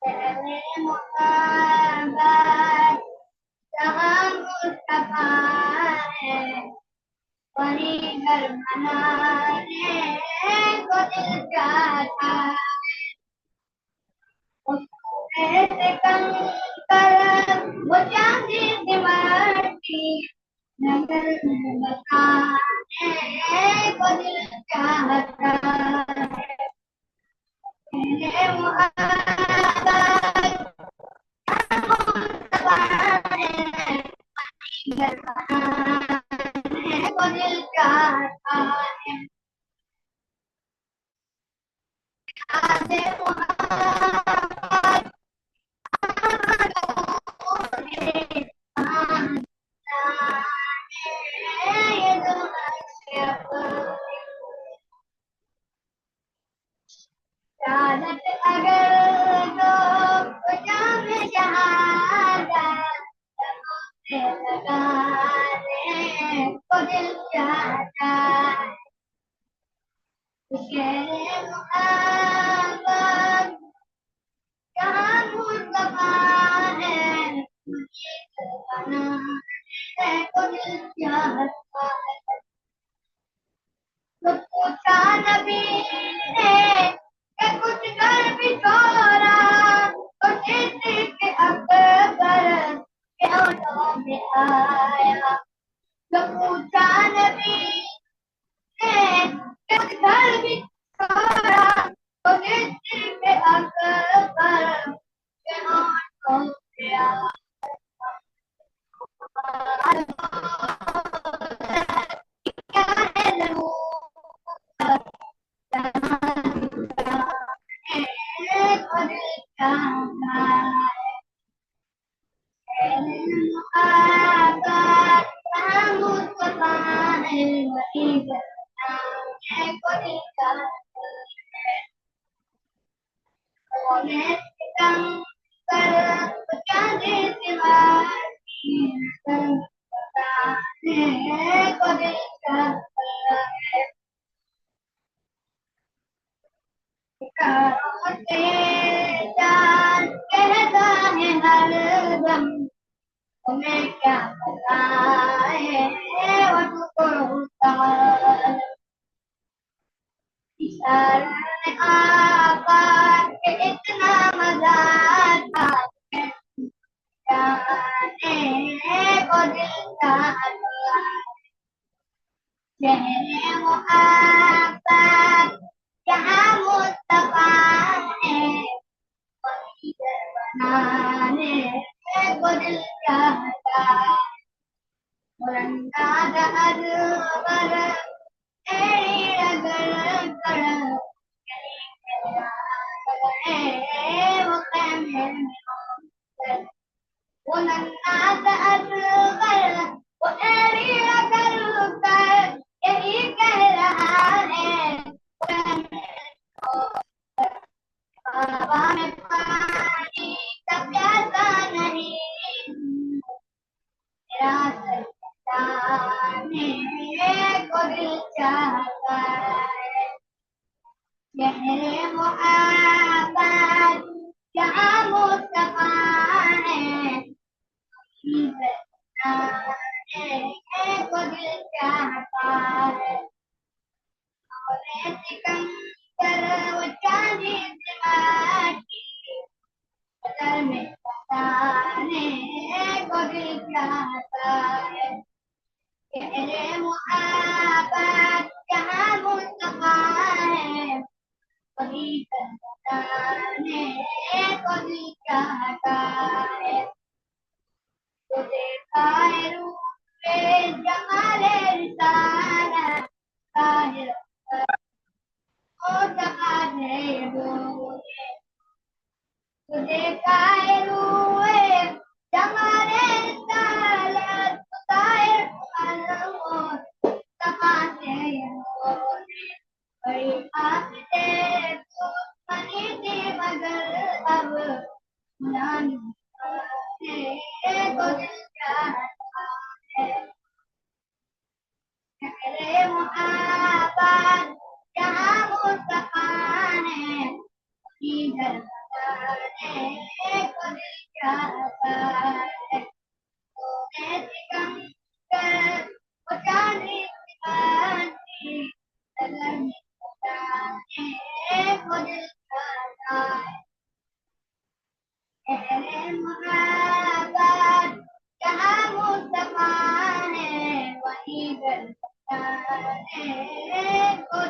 शहरे मोहब्बत जहाँ मुस्तफा है, वही घर बनाने को दिल चाहता। ऐसे कंकर वो चांदी सी माटी, नगर में बसाने को दिल चाहता है। मुहब्बत घर बनाने को दिल चाहता है। आसे मुहब्बत शहादत अगर तो जाम शहादत से लगाने को दिल चाहता है। शेरे मुहब्बत जहाँ मुस्तफा है, मुझे बनाने को दिल चाहता है। तो पूछा नबी ने कि कुछ कर भी छोड़ा, तो सिद्दीक़ अकबर के होठों में आया। तो पूछा नबी ने कि कुछ कर भी छोड़ा, तो सिद्दीक़ अकबर के होठों में आया। क्या है ज़रूरत कहता है हरदम, तुम्हें क्या बताए वो तुझको इशारा में आका के इतना मजा था, जाने को दिल चाहता। शहरे मुहब्बत जहाँ मुस्तफा है, वही घर बनाने को दिल चाहता। मुरंदाज अजगर तेरी रगड़ कर वो कहने में वो नन्नाज अजगर वो तेरी रगड़ कर यही कह रहा है। हवा में पानी का प्यासा नहीं, मेरा सजदाने को दिल चाहता है। शहरे मुहब्बत जहाँ मुस्तफा है, बनाने को दिल चाहता है। और सिकंदर वो चांदी से माटी, नगर में बसाने को दिल चाहता है। शहरे मुहब्बत जहाँ मुस्तफा है, वही बनाने को दिल चाहता है। तो देखा है रूपे जमाले रिसालत, ताहिर ओ जमाले बोले। तो देखा है रूए जमाले रिसालत, ताहिर अलमोर तमाशे बोले। बड़ी आफतें तो बनी थी मगर अब बुलाने को दिल चाहता है। शहरे मुहब्बत जहाँ मुस्तफा है, वही घर बनाने अहले मोहब्बत जहाँ मुस्तफा है वहीं घर बताने को